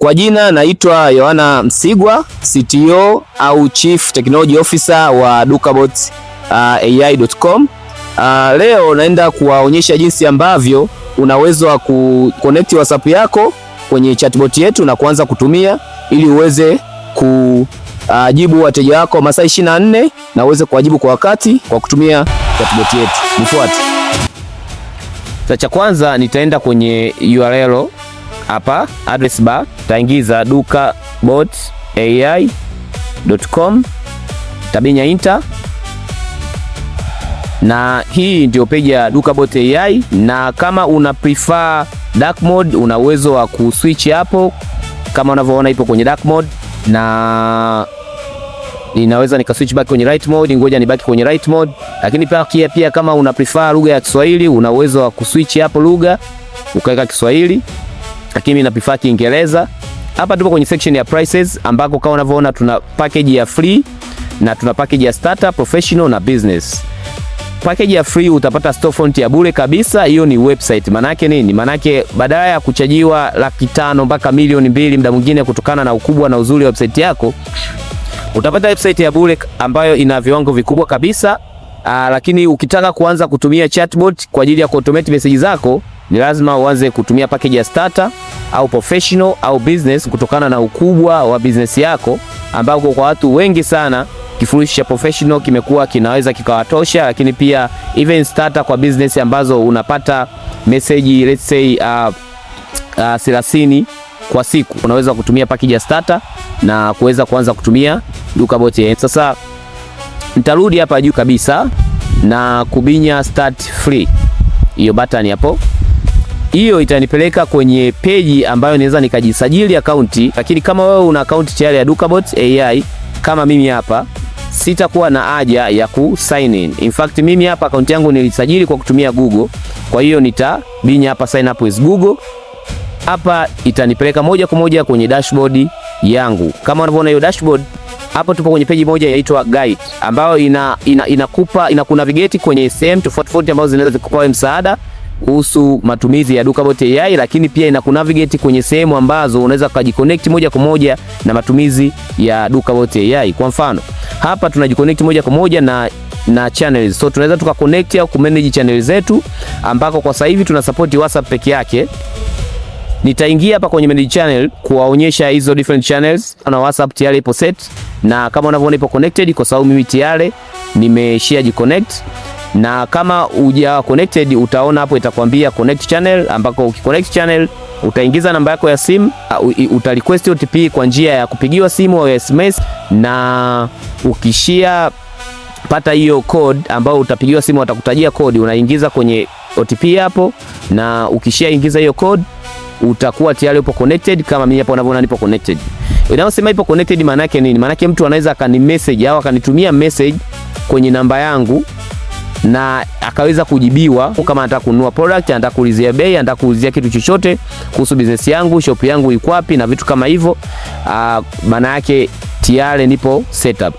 Kwa jina naitwa Yohana Msigwa, CTO au Chief Technology Officer wa dukabot.ai.com. Leo naenda kuwaonyesha jinsi ambavyo unaweza wa kuconnect WhatsApp yako kwenye chatbot yetu na kuanza kutumia ili uweze kujibu wateja wako masaa 24 na uweze kuwajibu kwa wakati kwa kutumia chatbot yetu. Nifuate. Sasa cha kwanza nitaenda kwenye URL hapa, address bar, taingiza dukabot.ai.com, tabinya enter, na hii ndio page ya Dukabot AI. Na kama una prefer dark mode, una uwezo wa kuswitch hapo kama unavyoona ipo kwenye dark mode, na ninaweza switch back kwenye light mode. Ngoja nibaki kwenye light mode. Lakini pia kama una prefer lugha ya Kiswahili, una uwezo wa kuswitch hapo lugha ukaweka Kiswahili, lakini mimi na prefer Kiingereza. Hapa tupo kwenye section ya prices, ambako kama unavyoona tuna package ya free na tuna package ya starter, professional na business. Package ya free utapata storefront ya bure kabisa. Hiyo ni website. Manake nini? Manake badala ya kuchajiwa 500,000 mpaka 2,000,000 muda mwingine kutokana na ukubwa na uzuri wa website yako, utapata website ya bure ambayo ina viwango vikubwa kabisa. Lakini ukitaka kuanza kutumia chatbot kwa ajili ya automate message zako, ni lazima uanze kutumia package ya starter au professional au business kutokana na ukubwa wa business yako, ambako kwa watu wengi sana kifurushi cha professional kimekuwa kinaweza kikawatosha. Lakini pia even starter kwa business ambazo unapata message let's say 30 kwa siku, unaweza kutumia package ya starter na kuweza kuanza kutumia Dukabot. Sasa nitarudi hapa juu kabisa na kubinya start free, hiyo button hapo. Hiyo itanipeleka kwenye page ambayo naweza nikajisajili akaunti. Lakini kama wewe una akaunti tayari ya Dukabot AI kama mimi hapa, sitakuwa na haja ya sign in. In fact mimi hapa akaunti yangu nilisajili kwa kutumia Google. Kwa hiyo nitabinya hapa sign up with Google. Hapa itanipeleka moja kwa moja kwenye dashboard yangu. Kama unavyoona hiyo dashboard, hapo tupo kwenye page moja inaitwa guide, ambayo inakunavigate kwenye sehemu tofauti ambazo zinaweza kukupa msaada kuhusu matumizi ya Dukabot AI. Lakini pia inakunavigate kwenye sehemu ambazo unaweza kujiconnect moja kwa moja na matumizi ya Dukabot AI. Kwa mfano, hapa tunajiconnect moja kwa moja na channels. So tunaweza tukaconnect au kumanage channels zetu, ambako kwa sasa hivi tuna support WhatsApp peke yake. Nitaingia hapa kwenye manage channel kuwaonyesha hizo different channels. Na WhatsApp tayari ipo set, na kama unavyoona ipo connected kwa sababu mimi tayari nimeshare connect. Na kama huja connected, utaona hapo itakwambia connect channel, ambako ukiconnect channel utaingiza namba yako ya simu, uta request OTP kwa njia ya kupigiwa simu au SMS, na ukishia pata hiyo code ambao utapigiwa simu, watakutajia code, unaingiza kwenye OTP hapo, na ukishia ingiza hiyo code utakuwa tayari upo connected. Kama mimi hapo unavyoona nipo connected. Unaposema ipo connected maana yake nini? Maana yake mtu anaweza akani message au akanitumia message kwenye namba yangu na akaweza kujibiwa, kama anataka kununua product, anataka kuulizia bei, anataka kuulizia kitu chochote kuhusu business yangu, shop yangu iko wapi na vitu kama hivyo. Maana yake tayari nipo setup.